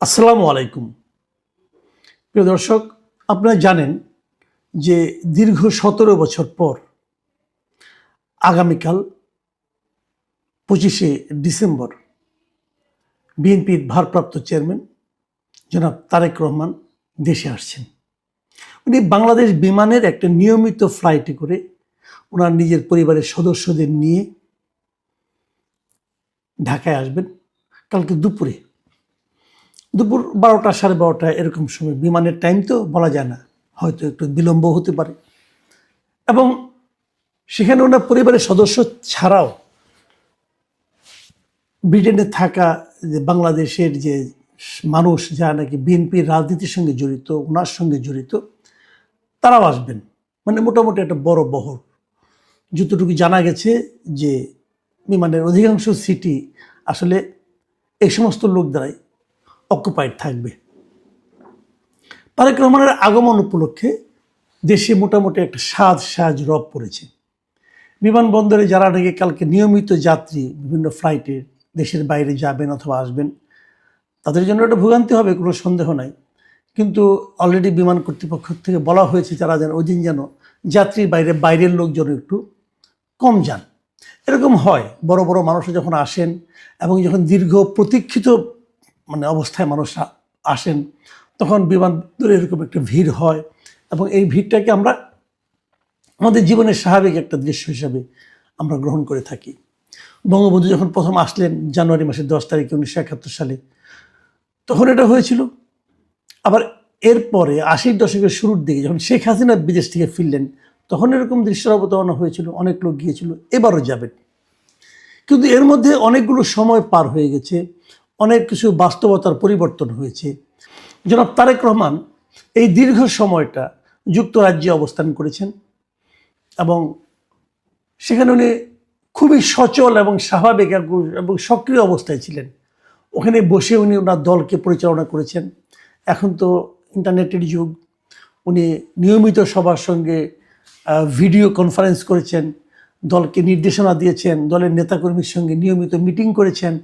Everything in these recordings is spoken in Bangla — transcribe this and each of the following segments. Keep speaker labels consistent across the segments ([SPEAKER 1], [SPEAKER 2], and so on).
[SPEAKER 1] আসসালামু আলাইকুম। প্রিয় দর্শক, আপনারা জানেন যে দীর্ঘ ১৭ বছর পর আগামীকাল ২৫শে ডিসেম্বর বিএনপির ভারপ্রাপ্ত চেয়ারম্যান জনাব তারেক রহমান দেশে আসছেন। উনি বাংলাদেশ বিমানের একটা নিয়মিত ফ্লাইটে করে ওনার নিজের পরিবারের সদস্যদের নিয়ে ঢাকায় আসবেন কালকে দুপুর ১২টা ১২:৩০ এরকম সময়। বিমানের টাইম তো বলা যায় না, হয়তো একটু বিলম্ব হতে পারে। এবং সেখানে ওনার পরিবারের সদস্য ছাড়াও ব্রিটেনে থাকা যে বাংলাদেশের যে মানুষ যারা নাকি বিএনপির রাজনীতির সঙ্গে জড়িত, ওনার সঙ্গে জড়িত, তারাও আসবেন। মানে মোটামুটি একটা বড় বহর। যতটুকু জানা গেছে যে বিমানের অধিকাংশ সিটই আসলে এই সমস্ত লোক দ্বারাই অকুপাইড থাকবে। তারেক রহমানের আগমন উপলক্ষে দেশে মোটামুটি একটা সাজ রব পড়েছে। বিমানবন্দরে যারা নাকি কালকে নিয়মিত যাত্রী বিভিন্ন ফ্লাইটে দেশের বাইরে যাবেন অথবা আসবেন, তাদের জন্য একটা ভোগান্তি হবে, কোনো সন্দেহ নাই। কিন্তু অলরেডি বিমান কর্তৃপক্ষ থেকে বলা হয়েছে যারা যেন ওই দিন যেন যাত্রীর বাইরের লোকজন একটু কম যান। এরকম হয়, বড় বড় মানুষরা যখন আসেন এবং যখন দীর্ঘ প্রতীক্ষিত অবস্থায় মানুষরা আসেন, তখন বিমানবন্দরে এরকম একটা ভিড় হয় এবং এই ভিড়টাকে আমরা আমাদের জীবনের স্বাভাবিক একটা দৃশ্য হিসাবে আমরা গ্রহণ করে থাকি। বঙ্গবন্ধু যখন প্রথম আসলেন জানুয়ারি মাসের ১০ তারিখে ১৯৭১ সালে, তখন এটা হয়েছিল। আবার এরপরে ৮০ দশকের শুরুর দিকে যখন শেখ হাসিনা বিদেশ থেকে ফিরলেন, তখন এরকম দৃশ্যের অবতারণা হয়েছিল, অনেক লোক গিয়েছিল, এবারও যাবেন। কিন্তু এর মধ্যে অনেকগুলো সময় পার হয়ে গেছে, অনেক কিছু বাস্তবতার পরিবর্তন হয়েছে। জনাব তারেক রহমান এই দীর্ঘ সময়টা যুক্তরাজ্যে অবস্থান করেছেন এবং সেখানে উনি খুবই সচল এবং স্বাভাবিক এবং সক্রিয় অবস্থায় ছিলেন। ওখানে বসে উনি ওনার দলকে পরিচালনা করেছেন। এখন তো ইন্টারনেটের যুগ, উনি নিয়মিত সবার সঙ্গে ভিডিও কনফারেন্স করেছেন, দলকে নির্দেশনা দিয়েছেন, দলের নেতাকর্মীর সঙ্গে নিয়মিত মিটিং করেছেন।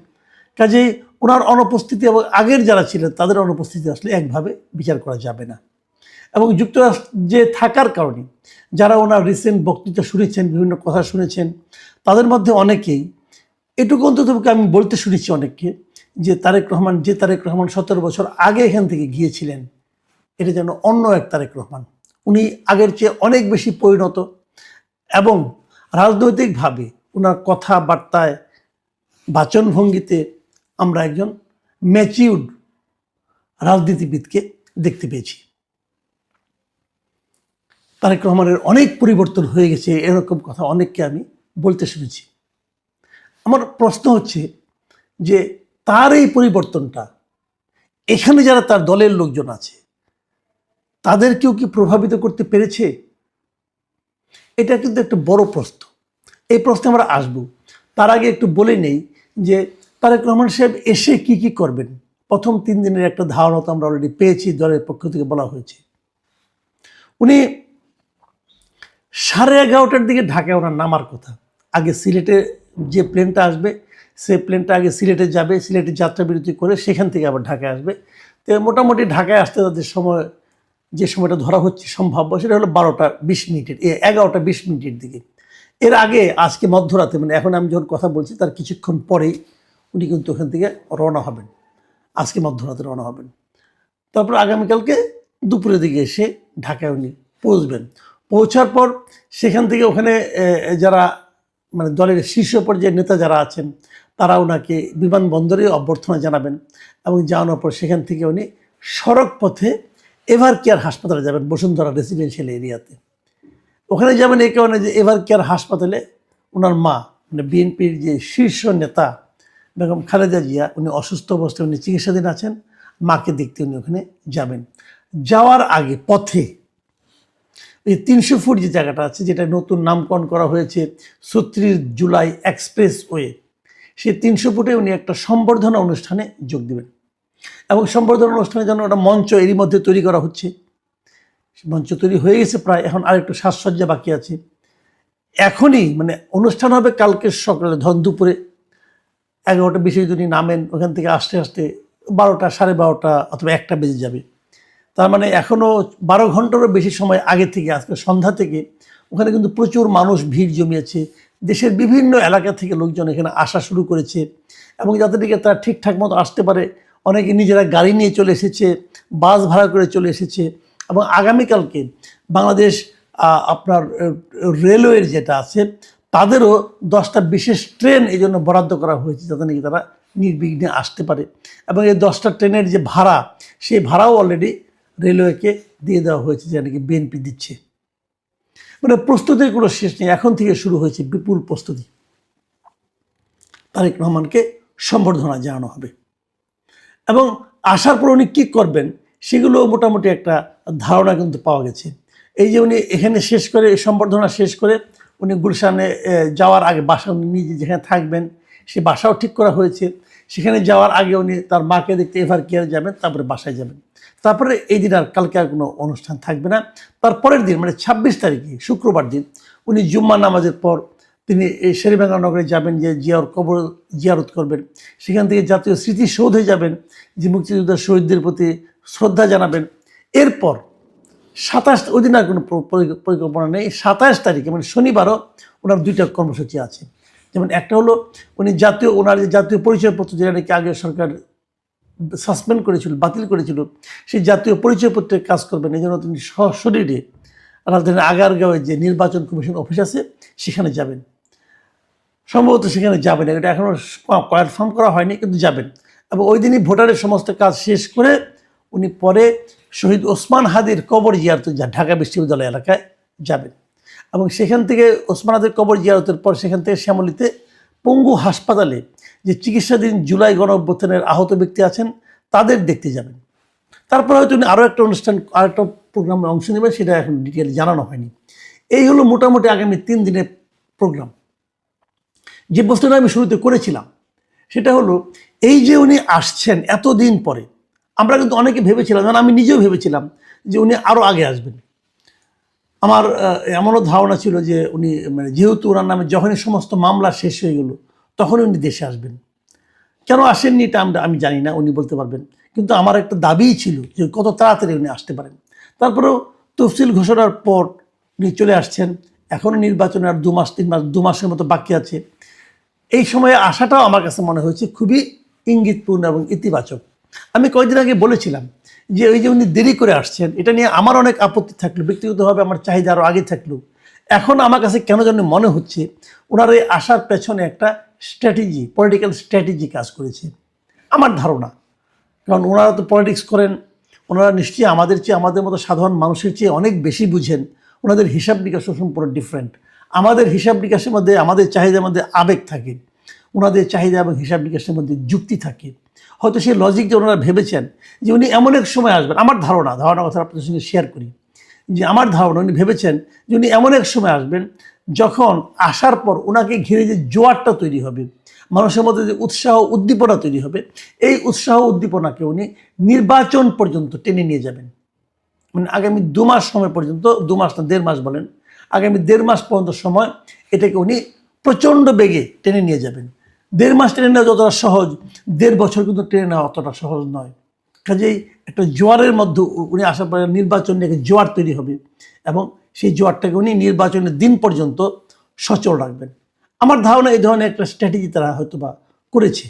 [SPEAKER 1] কাজেই ওনার অনুপস্থিতি এবং আগের যারা ছিলেন তাদের অনুপস্থিতি আসলে একভাবে বিচার করা যাবে না। এবং যুক্তরাষ্ট্রে থাকার কারণে যারা ওনার রিসেন্ট বক্তৃতা শুনেছেন, বিভিন্ন কথা শুনেছেন, তাদের মধ্যে অনেকেই এটুকু অন্তত আমি বলতে শুনেছি অনেককে, যে তারেক রহমান ১৭ বছর আগে এখান থেকে গিয়েছিলেন, এটা যেন অন্য এক তারেক রহমান। উনি আগের চেয়ে অনেক বেশি পরিণত এবং রাজনৈতিকভাবে ওনার কথাবার্তায়, বাচনভঙ্গিতে আমরা একজন ম্যাচিউরড রাজনীতিবিদকে দেখতে পেয়েছি। তারেক রহমানের অনেক পরিবর্তন হয়ে গেছে, এরকম কথা অনেককে আমি বলতে শুনেছি। আমার প্রশ্ন হচ্ছে যে তার এই পরিবর্তনটা এখানে যারা তার দলের লোকজন আছে তাদেরকেও কি প্রভাবিত করতে পেরেছে? এটা কিন্তু একটা বড় প্রশ্ন। এই প্রশ্নে আমরা আসবো। তার আগে একটু বলে নেই যে তারেক রহমান সাহেব এসে কি করবেন। প্রথম ৩ দিনের একটা ধারণা তো আমরা অলরেডি পেয়েছি, দলের পক্ষ থেকে বলা হয়েছে। উনি 11:30টার দিকে ঢাকায় ওনার নামার কথা। আগে সিলেটে যে প্লেনটা আসবে, সেই প্লেনটা আগে সিলেটে যাবে, সিলেটে যাত্রা বিরতি করে সেখান থেকে আবার ঢাকায় আসবে। তো মোটামুটি ঢাকায় আসতে তাদের সময়, যে সময়টা ধরা হচ্ছে সম্ভাব্য, সেটা হলো 11:20 11:20 দিকে। এর আগে আজকে মধ্যরাতে, এখন আমি যখন কথা বলছি তার কিছুক্ষণ পরেই উনি কিন্তু ওখান থেকে রওনা হবেন। আজকে মধ্যরাতে রওনা হবেন। তারপর আগামীকালকে দুপুরের দিকে এসে ঢাকায় উনি পৌঁছবেন। পৌঁছার পর সেখান থেকে ওখানে যারা দলের শীর্ষ পর্যায়ের নেতা যারা আছেন তারা ওনাকে বিমানবন্দরে অভ্যর্থনা জানাবেন এবং জানানোর পর সেখান থেকে উনি সড়ক পথে এভার কেয়ার হাসপাতালে যাবেন, বসুন্ধরা রেসিডেন্সিয়াল এরিয়াতে। ওখানে যাবেন এই কারণে যে এভার কেয়ার হাসপাতালে ওনার মা, বিএনপির যে শীর্ষ নেতা বেগম খালেদা জিয়া, উনি অসুস্থ অবস্থায় উনি চিকিৎসাধীন আছেন। মাকে দেখতে উনি ওখানে যাবেন। যাওয়ার আগে পথে এই ৩০০ ফুট যে জায়গাটা আছে, যেটা নতুন নামকরণ করা হয়েছে ৩৬ জুলাই এক্সপ্রেসওয়ে, সেই ৩০০ ফুটে উনি একটা সম্বর্ধনা অনুষ্ঠানে যোগ দেবেন। এবং সম্বর্ধনা অনুষ্ঠানের জন্য একটা মঞ্চ এরই মধ্যে তৈরি করা হচ্ছে। মঞ্চ তৈরি হয়ে গেছে প্রায়, এখন আরেকটু সাজসজ্জা বাকি আছে। এখনই অনুষ্ঠান হবে কালকে সকালে, দুপুরে 11:20 উনি নামেন। ওখান থেকে আস্তে আস্তে 12টা, 12:30 অথবা 1টা বেজে যাবে। তার মানে এখনও 12 ঘন্টারও বেশি সময় আগে থেকে, আজকে সন্ধ্যা থেকে ওখানে কিন্তু প্রচুর মানুষ ভিড় জমিয়েছে। দেশের বিভিন্ন এলাকা থেকে লোকজন এখানে আসা শুরু করেছে, এবং যাতে দিকে তারা ঠিকঠাক মতো আসতে পারে অনেকে নিজেরা গাড়ি নিয়ে চলে এসেছে, বাস ভাড়া করে চলে এসেছে। এবং আগামীকালকে বাংলাদেশ আপনার রেলওয়ের যেটা আছে তাদেরও 10টা বিশেষ ট্রেন এই জন্য বরাদ্দ করা হয়েছে, যাতে নাকি তারা নির্বিঘ্নে আসতে পারে। এবং এই 10টা ট্রেনের যে ভাড়া, সেই ভাড়াও অলরেডি রেলওয়েকে দিয়ে দেওয়া হয়েছে, যেটা নাকি বিএনপি দিচ্ছে। মানে প্রস্তুতির কোনো শেষ নেই, এখন থেকে শুরু হয়েছে বিপুল প্রস্তুতি। তারেক রহমানকে সম্বর্ধনা জানানো হবে, এবং আসার পর উনি কী করবেন সেগুলো মোটামুটি একটা ধারণা কিন্তু পাওয়া গেছে। এই যে উনি এখানে শেষ করে, সম্বর্ধনা শেষ করে উনি গুলশানে যাওয়ার আগে বাসা, উনি নিজে যেখানে থাকবেন সে বাসাও ঠিক করা হয়েছে। সেখানে যাওয়ার আগে উনি তার মাকে দেখতে এভার কেয়ারে যাবেন, তারপরে বাসায় যাবেন। তারপরে এই দিন আর কালকে আর কোনো অনুষ্ঠান থাকবে না। তারপরের দিন মানে 26 তারিখে শুক্রবার দিন উনি জুম্মা নামাজের পর তিনি এই শেরেবাংলা নগরে যাবেন, যে জিয়ার কবর জিয়ারত করবেন। সেখান থেকে জাতীয় স্মৃতিসৌধে যাবেন, যে মুক্তিযোদ্ধা শহীদদের প্রতি শ্রদ্ধা জানাবেন। এরপর 27, ওই দিন আর কোনো পরিকল্পনা নেই। 27 তারিখে মানে শনিবারও ওনার 2টা কর্মসূচি আছে। যেমন একটা হলো উনি ওনার যে জাতীয় পরিচয়পত্র, যেটা নাকি আগে সরকার সাসপেন্ড করেছিল, বাতিল করেছিল, সেই জাতীয় পরিচয়পত্রের কাজ করবেন। এই জন্য তিনি সশরীরে রাজধানীর আগারগাঁওয়ে যে নির্বাচন কমিশন অফিস আছে সেখানে যাবেন। সম্ভবত সেখানে যাবেন, এটা এখনও কনফার্ম করা হয়নি, কিন্তু যাবেন। এবং ওই দিনই ভোটারের সমস্ত কাজ শেষ করে উনি পরে শহীদ ওসমান হাদির কবর জিয়ারত ঢাকা বিশ্ববিদ্যালয় এলাকায় যাবেন। এবং সেখান থেকে ওসমান হাদির কবর জিয়ারতের পর সেখান থেকে শ্যামলীতে পঙ্গু হাসপাতালে যে চিকিৎসাধীন জুলাই গণঅভ্যুত্থানের আহত ব্যক্তি আছেন তাদের দেখতে যাবেন। তারপর হয়তো উনি আরও একটা অনুষ্ঠান, আরেকটা প্রোগ্রামে অংশ নেবেন, সেটা এখন ডিটেল জানানো হয়নি। এই হলো মোটামুটি আগামী 3 দিনের প্রোগ্রাম। যে প্রশ্নটা আমি শুরুতে করেছিলাম সেটা হলো, এই যে উনি আসছেন এতদিন পরে, আমরা কিন্তু অনেকে ভেবেছিলাম, যেমন আমি নিজেও ভেবেছিলাম যে উনি আরও আগে আসবেন। আমার এমনও ধারণা ছিল যে উনি মানে যেহেতু ওনার নামে যখনই সমস্ত মামলা শেষ হয়ে গেল তখনই উনি দেশে আসবেন। কেন আসেননি এটা আমি জানি না, উনি বলতে পারবেন। কিন্তু আমার একটা দাবিই ছিল যে কত তাড়াতাড়ি উনি আসতে পারেন। তারপরেও তফসিল ঘোষণার পর উনি চলে আসছেন। এখনও নির্বাচনের আর 2 মাস 3 মাস 2 মাসের মতো বাকি আছে। এই সময়ে আসাটাও আমার কাছে মনে হয়েছে খুবই ইঙ্গিতপূর্ণ এবং ইতিবাচক। আমি কয়েকদিন আগে বলেছিলাম যে ওই যে উনি দেরি করে আসছেন, এটা নিয়ে আমার অনেক আপত্তি থাকলো, ব্যক্তিগতভাবে আমার চাহিদা আরও আগে থাকলো। এখন আমার কাছে কেন যেন মনে হচ্ছে ওনার এই আসার পেছনে একটা স্ট্র্যাটেজি, পলিটিক্যাল স্ট্র্যাটেজি কাজ করেছে আমার ধারণা। কারণ ওনারা তো পলিটিক্স করেন, ওনারা নিশ্চয়ই আমাদের চেয়ে, আমাদের মতো সাধারণ মানুষের চেয়ে অনেক বেশি বুঝেন। ওনাদের হিসাব নিকাশ সম্পূর্ণ ডিফারেন্ট। আমাদের হিসাব নিকাশের মধ্যে, আমাদের চাহিদার মধ্যে আবেগ থাকে, ওনাদের চাহিদা এবং হিসাব নিকাশের মধ্যে যুক্তি থাকে। হয়তো সেই লজিক যে ওনারা ভেবেছেন যে উনি এমন এক সময় আসবেন, আমার ধারণা কথা আপনাদের সঙ্গে শেয়ার করি, যে আমার ধারণা উনি ভেবেছেন যে উনি এমন এক সময় আসবেন যখন আসার পর ওনাকে ঘিরে যে জোয়ারটা তৈরি হবে, মানুষের মধ্যে যে উৎসাহ উদ্দীপনা তৈরি হবে, এই উৎসাহ উদ্দীপনাকে উনি নির্বাচন পর্যন্ত টেনে নিয়ে যাবেন। মানে আগামী 2 মাস সময় পর্যন্ত, 2 মাস না 1.5 মাস বলেন, আগামী 1.5 মাস পর্যন্ত সময় এটাকে উনি প্রচণ্ড বেগে টেনে নিয়ে যাবেন। 1.5 মাস টেনে নেওয়া যতটা সহজ, 1.5 বছর কিন্তু টেনে নেওয়া অতটা সহজ নয়। কাজেই একটা জোয়ারের মধ্যে উনি আসার পরে নির্বাচন নিয়ে জোয়ার তৈরি হবে, এবং সেই জোয়ারটাকে উনি নির্বাচনের দিন পর্যন্ত সচল রাখবেন। আমার ধারণা এই ধরনের একটা স্ট্র্যাটেজি তারা হয়তো বা করেছে।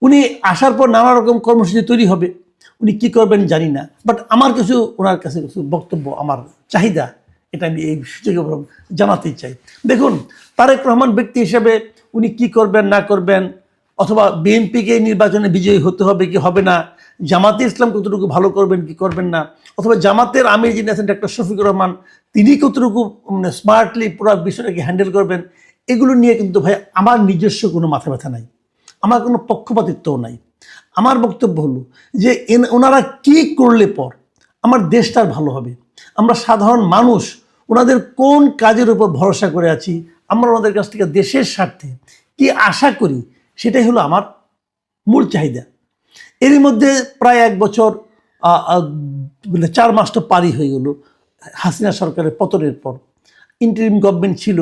[SPEAKER 1] উনি আসার পর নানা রকম কর্মসূচি তৈরি হবে, উনি কী করবেন জানি না, বাট আমার কিছু ওনার কাছে কিছু বক্তব্য, আমার চাহিদা, এটা আমি এই সুযোগে জানাতেই চাই। দেখুন, তারেক রহমান ব্যক্তি হিসেবে উনি কি করবেন না করবেন, অথবা বিএনপিকে নির্বাচনে বিজয়ী হতে হবে কি হবে না, জামাতে ইসলাম কতটুকু ভালো করবেন কি করবেন না, অথবা জামাতের আমির যিনি আছেন ডাক্তার শফিকুর রহমান, তিনি কতটুকু মানে স্মার্টলি পুরো বিষয়টাকে হ্যান্ডেল করবেন, এগুলো নিয়ে কিন্তু ভাই আমার নিজস্ব কোনো মাথা ব্যথা নাই, আমার কোনো পক্ষপাতিত্বও নাই। আমার বক্তব্য হলো যে ওনারা কি করলে পর আমার দেশটার ভালো হবে, আমরা সাধারণ মানুষ ওনাদের কোন কাজের উপর ভরসা করে আছি, আমরা ওনাদের কাছ থেকে দেশের স্বার্থে কি আশা করি, সেটাই হলো আমার মূল চাহিদা। এরই মধ্যে প্রায় 1 বছর 4 মাস তো পারই হয়ে গেল হাসিনা সরকারের পতনের পর। ইন্টারিম গভর্নমেন্ট ছিল,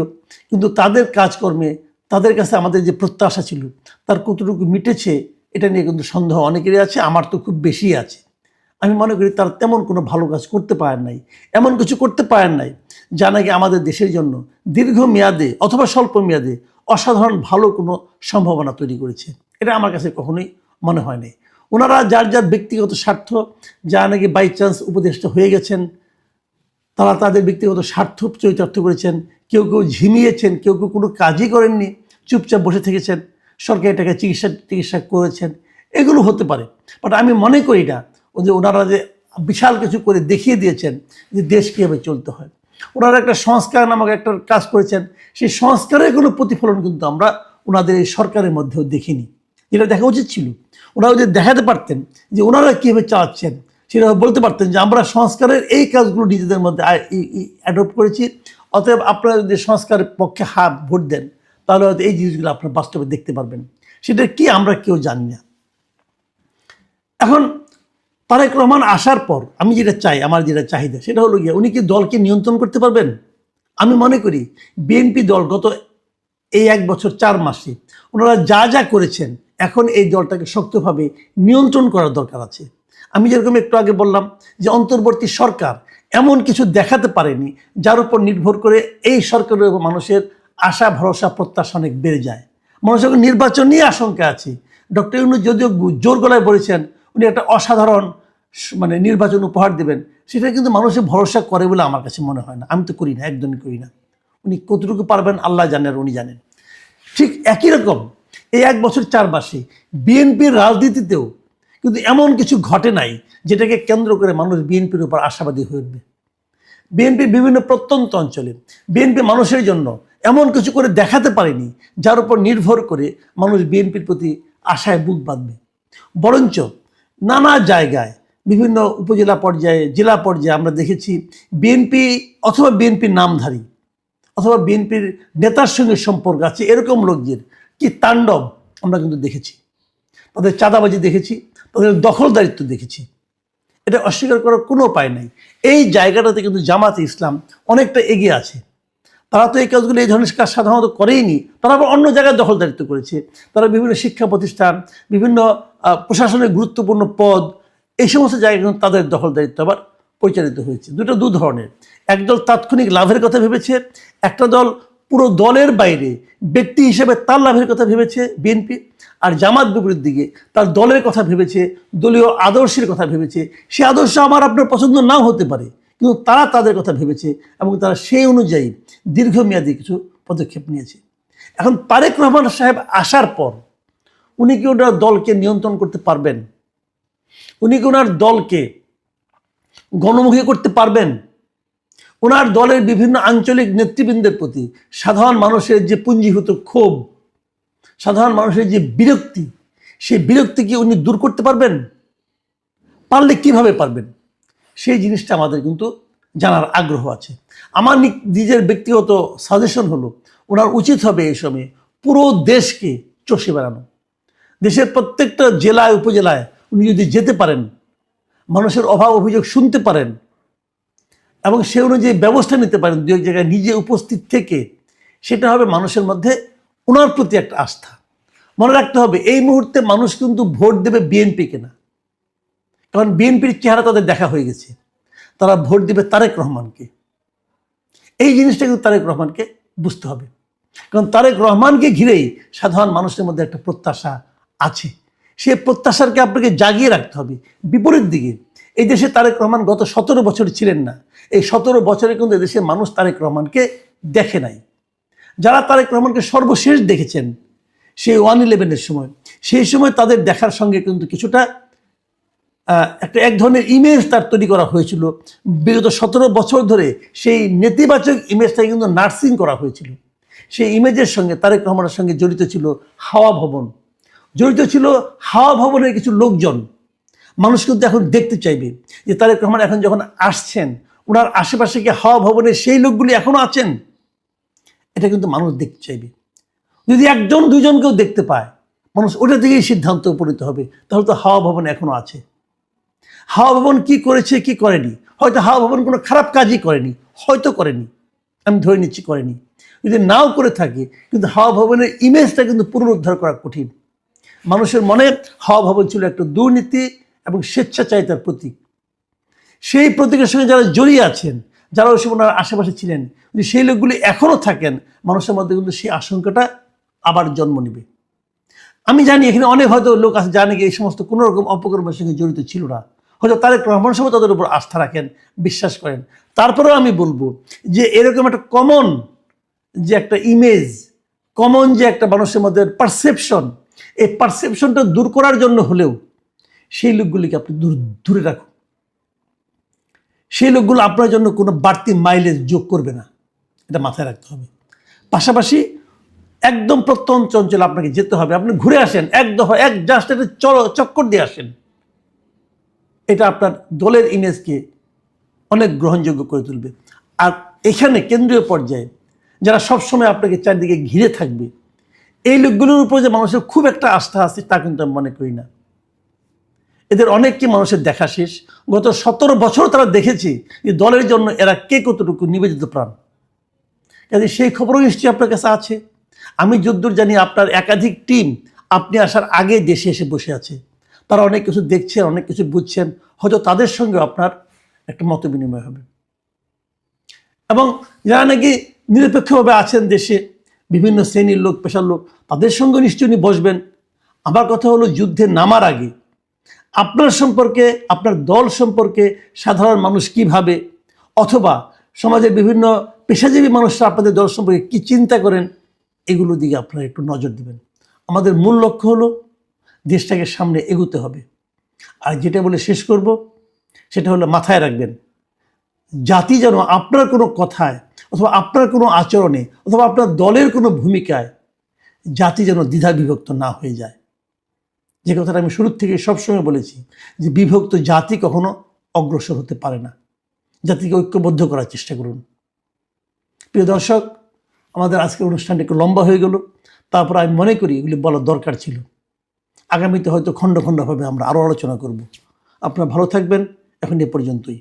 [SPEAKER 1] কিন্তু তাদের কাজকর্মে, তাদের কাছে আমাদের যে প্রত্যাশা ছিল তার কতটুকু মিটেছে এটা নিয়ে কিন্তু সন্দেহ অনেকেরই আছে, আমার তো খুব বেশি আছে। আমি মনে করি তারা তেমন কোনো ভালো কাজ করতে পারেন নাই, এমন কিছু করতে পারেন নাই যা নাকি আমাদের দেশের জন্য দীর্ঘমেয়াদে অথবা স্বল্প মেয়াদে অসাধারণ ভালো কোনো সম্ভাবনা তৈরি করেছে। এটা আমার কাছে কখনোই মনে হয় নাই। ওনারা যার যার ব্যক্তিগত স্বার্থ, যা নাকি বাই চান্স উপদেষ্টা হয়ে গেছেন, তারা তাদের ব্যক্তিগত স্বার্থ চরিতার্থ করেছেন। কেউ কেউ ঝিমিয়েছেন, কেউ কেউ কোনো কাজই করেননি, চুপচাপ বসে থেকেছেন, সরকারি টাকায় চিকিৎসা করেছেন, এগুলো হতে পারে। বাট আমি মনে করি না যে ওনারা যে বিশাল কিছু করে দেখিয়ে দিয়েছেন যে দেশ কীভাবে চলতে হয়। ওনারা একটা সংস্কার নামক একটা কাজ করেছেন, সেই সংস্কারের কোনো প্রতিফলন কিন্তু আমরা ওনাদের এই সরকারের মধ্যেও দেখিনি, যেটা দেখা উচিত ছিল। ওনারা যদি দেখাতে পারতেন যে ওনারা কীভাবে চালাচ্ছেন, সেটা বলতে পারতেন যে আমরা সংস্কারের এই কাজগুলো নিজেদের মধ্যে অ্যাডপ্ট করেছি, অতএব আপনারা যদি সংস্কারের পক্ষে ভোট দেন তাহলে হয়তো এই জিনিসগুলো আপনারা বাস্তবে দেখতে পারবেন। সেটা কি আমরা কেউ জানি না। এখন তারেক রহমান আসার পর আমি যেটা চাই, আমার যেটা চাহিদা, সেটা হলো গিয়ে উনি কি দলকে নিয়ন্ত্রণ করতে পারবেন? আমি মনে করি বিএনপি দল গত এই 1 বছর 4 মাসে ওনারা যা যা করেছেন, এখন এই দলটাকে শক্তভাবে নিয়ন্ত্রণ করার দরকার আছে। আমি যেরকম একটু আগে বললাম যে অন্তর্বর্তী সরকার এমন কিছু দেখাতে পারেনি যার উপর নির্ভর করে এই সরকারের উপর মানুষের আশা ভরসা প্রত্যাশা অনেক বেড়ে যায়। মানুষের নির্বাচন নিয়ে আশঙ্কা আছে। ডক্টর ইউনূস যদিও জোর গলায় বলেছেন উনি একটা অসাধারণ নির্বাচন উপহার দেবেন, সেটা কিন্তু মানুষের ভরসা করে বলে আমার কাছে মনে হয় না। আমি তো করি না, একদমই করি না। উনি কতটুকু পারবেন আল্লাহ জানেন, আর উনি জানেন। ঠিক একই রকম এই 1 বছর 4 মাসে বিএনপির রাজনীতিতেও কিন্তু এমন কিছু ঘটে নাই যেটাকে কেন্দ্র করে মানুষ বিএনপির উপর আশাবাদী হয়ে উঠবে। বিএনপি বিভিন্ন প্রত্যন্ত অঞ্চলে বিএনপি মানুষের জন্য এমন কিছু করে দেখাতে পারেনি যার উপর নির্ভর করে মানুষ বিএনপির প্রতি আশায় বুক বাঁধবে। বরঞ্চ নানা জায়গায় বিভিন্ন উপজেলা পর্যায়ে, জেলা পর্যায়ে আমরা দেখেছি বিএনপি অথবা বিএনপির নামধারী অথবা বিএনপির নেতার সঙ্গে সম্পর্ক আছে এরকম লোকদের কি তাণ্ডব আমরা কিন্তু দেখেছি। তাদের চাঁদাবাজি দেখেছি, তাদের দখলদারিত্ব দেখেছি। এটা অস্বীকার করার কোনো উপায় নাই। এই জায়গাটাতে কিন্তু জামাতে ইসলাম অনেকটা এগিয়ে আছে। তারা তো এই কাজগুলো, এই ধরনের কাজ সাধারণত করেইনি। তারা আবার অন্য জায়গায় দখলদারিত্ব করেছে। তারা বিভিন্ন শিক্ষা প্রতিষ্ঠান, বিভিন্ন প্রশাসনের গুরুত্বপূর্ণ পদ, এই সমস্ত জায়গায় কিন্তু তাদের দখলদারিত্ব আবার পরিচালিত হয়েছে। দু ধরনের। একদল তাৎক্ষণিক লাভের কথা ভেবেছে, একটা দল পুরো দলের বাইরে ব্যক্তি হিসেবে তার লাভের কথা ভেবেছে বিএনপি। আর জামাত বিপরীত দিকে তার দলের কথা ভেবেছে, দলীয় আদর্শের কথা ভেবেছে। সে আদর্শ আমার আপনার পছন্দ নাও হতে পারে, কিন্তু তারা তাদের কথা ভেবেছে এবং তারা সেই অনুযায়ী দীর্ঘমেয়াদী কিছু পদক্ষেপ নিয়েছে। এখন তারেক রহমান সাহেব আসার পর উনি কি ওনার দলকে নিয়ন্ত্রণ করতে পারবেন? উনি কি ওনার দলকে গণমুখী করতে পারবেন? ওনার দলের বিভিন্ন আঞ্চলিক নেতৃবৃন্দের প্রতি সাধারণ মানুষের যে পুঞ্জীভূত ক্ষোভ, সাধারণ মানুষের যে বিরক্তি, সেই বিরক্তি কি উনি দূর করতে পারবেন? পারলে কিভাবে পারবেন? সেই জিনিসটা আমাদের কিন্তু জানার আগ্রহ আছে। আমার নিজের ব্যক্তিগত সাজেশন হলো ওনার উচিত হবে এই সময়ে পুরো দেশকে চষে বেড়ানো। দেশের প্রত্যেকটা জেলায় উপজেলায় উনি যদি যেতে পারেন, মানুষের অভাব অভিযোগ শুনতে পারেন এবং সে অনুযায়ী ব্যবস্থা নিতে পারেন, দু এক জায়গায় নিজে উপস্থিত থেকে, সেটা হবে মানুষের মধ্যে ওনার প্রতি একটা আস্থা। মনে রাখতে হবে এই মুহূর্তে মানুষ কিন্তু ভোট দেবে বিএনপিকে না, কারণ বিএনপির চেহারা তাদের দেখা হয়ে গেছে। তারা ভোট দিবে তারেক রহমানকে। এই জিনিসটা কিন্তু তারেক রহমানকে বুঝতে হবে, কারণ তারেক রহমানকে ঘিরেই সাধারণ মানুষের মধ্যে একটা প্রত্যাশা আছে। সেই প্রত্যাশাকে আপনাকে জাগিয়ে রাখতে হবে। বিপরীত দিকে এই দেশে তারেক রহমান গত 17 বছর ছিলেন না। এই 17 বছরে কিন্তু এদেশের মানুষ তারেক রহমানকে দেখে নাই। যারা তারেক রহমানকে সর্বশেষ দেখেছেন সেই 1/11-এর সময়, সেই সময় তাদের দেখার সঙ্গে কিন্তু কিছুটা এক ধরনের ইমেজ তার তৈরি করা হয়েছিল। বিগত 17 বছর ধরে সেই নেতিবাচক ইমেজটাকে কিন্তু নার্সিং করা হয়েছিল। সেই ইমেজের সঙ্গে তারেক রহমানের সঙ্গে জড়িত ছিল হাওয়া ভবন, জড়িত ছিল হাওয়া ভবনের কিছু লোকজন। মানুষ কিন্তু এখন দেখতে চাইবে যে তারেক রহমান এখন যখন আসছেন, ওনার আশেপাশে কি হাওয়া ভবনের সেই লোকগুলি এখনো আছেন? এটা কিন্তু মানুষ দেখতে চাইবে। যদি 1জন 2জনকেও দেখতে পায়, মানুষ ওটা থেকেই সিদ্ধান্ত উপনীত হবে তাহলে তো হাওয়া ভবন এখনো আছে। হাওয়া ভবন কি করেছে কি করেনি, হয়তো হাওয়া ভবন কোনো খারাপ কাজই করেনি, হয়তো করেনি, আমি ধরে নিচ্ছি করেনি। যদি নাও করে থাকে, কিন্তু হাওয়া ভবনের ইমেজটা কিন্তু পুনরুদ্ধার করা কঠিন। মানুষের মনে হাওয়া ভবন ছিল একটা দুর্নীতি এবং স্বেচ্ছাচারিতার প্রতীক। সেই প্রতীকের সঙ্গে যারা জড়িয়ে আছেন, যারা ওই সময় ওনার আশেপাশে ছিলেন, যদি সেই লোকগুলি এখনও থাকেন, মানুষের মধ্যে কিন্তু সেই আশঙ্কাটা আবার জন্ম নেবে। আমি জানি এখানে অনেক হয়তো লোক আছে জানে কি এই সমস্ত কোনো রকম অপকর্মের সঙ্গে জড়িত ছিল না, হয়তো তারেক রহমান সাহেব তাদের উপর আস্থা রাখেন, বিশ্বাস করেন। তারপরেও আমি বলবো যে এরকম একটা কমন যে একটা ইমেজ, কমন যে একটা মানুষের মধ্যে পারসেপশন, এই পারসেপশনটা দূর করার জন্য হলেও সেই লোকগুলিকে আপনি দূরে রাখুন। সেই লোকগুলো আপনার জন্য কোনো বাড়তি মাইলেজ যোগ করবে না, এটা মাথায় রাখতে হবে। পাশাপাশি একদম প্রত্যন্ত অঞ্চলে আপনাকে যেতে হবে, আপনি ঘুরে আসেন, জাস্ট একটা চক্কর দিয়ে আসেন। এটা আপনার দলের ইমেজকে অনেক গ্রহণযোগ্য করে তুলবে। আর এখানে কেন্দ্রীয় পর্যায়ে যারা সবসময় আপনাকে চারদিকে ঘিরে থাকবে, এই লোকগুলোর উপর যে মানুষের খুব একটা আস্থা আছে তা কিন্তু আমি মনে করি না। এদের অনেককে মানুষের দেখা শেষ। গত 17 বছর তারা দেখেছে যে দলের জন্য এরা কে কতটুকু নিবেদিত প্রাণ। কাজে সেই খবরও নিশ্চয়ই আপনার কাছে আছে। আমি যদ্দূর জানি আপনার একাধিক টিম আপনি আসার আগে দেশে এসে বসে আছে, তারা অনেক কিছু দেখছেন, অনেক কিছু বুঝছেন, হয়তো তাদের সঙ্গে আপনার একটা মত বিনিময় হবে। এবং যারা নাকি নিরপেক্ষভাবে আছেন দেশে, বিভিন্ন শ্রেণীর লোক, পেশার লোক, তাদের সঙ্গে নিশ্চয়ই বসবেন। আমার কথা হলো, যুদ্ধে নামার আগে আপনার সম্পর্কে, আপনার দল সম্পর্কে সাধারণ মানুষ কি ভাবে, অথবা সমাজের বিভিন্ন পেশাজীবী মানুষরা আপনাদের দল সম্পর্কে কী চিন্তা করেন, এগুলোর দিকে আপনারা একটু নজর দিবেন। আমাদের মূল লক্ষ্য হলো দেশটাকে সামনে এগোতে হবে। আর যেটা বলে শেষ করব সেটা হলো, মাথায় রাখবেন, জাতি যেন আপনার কোনো কথায় অথবা আপনার কোনো আচরণে অথবা আপনার দলের কোনো ভূমিকায় জাতি যেন দ্বিধা বিভক্ত না হয়ে যায়। যে কথাটা আমি শুরুর থেকে সবসময় বলেছি যে বিভক্ত জাতি কখনো অগ্রসর হতে পারে না। জাতিকে ঐক্যবদ্ধ করার চেষ্টা করুন। প্রিয় দর্শক, আমাদের আজকের অনুষ্ঠানটা একটু লম্বা হয়ে গেল, তারপর আমি মনে করি এগুলি বলার দরকার ছিল। আগামীতে হয়তো খণ্ড খণ্ডভাবে আমরা আরও আলোচনা করব। আপনারা ভালো থাকবেন, এখন এ পর্যন্তই।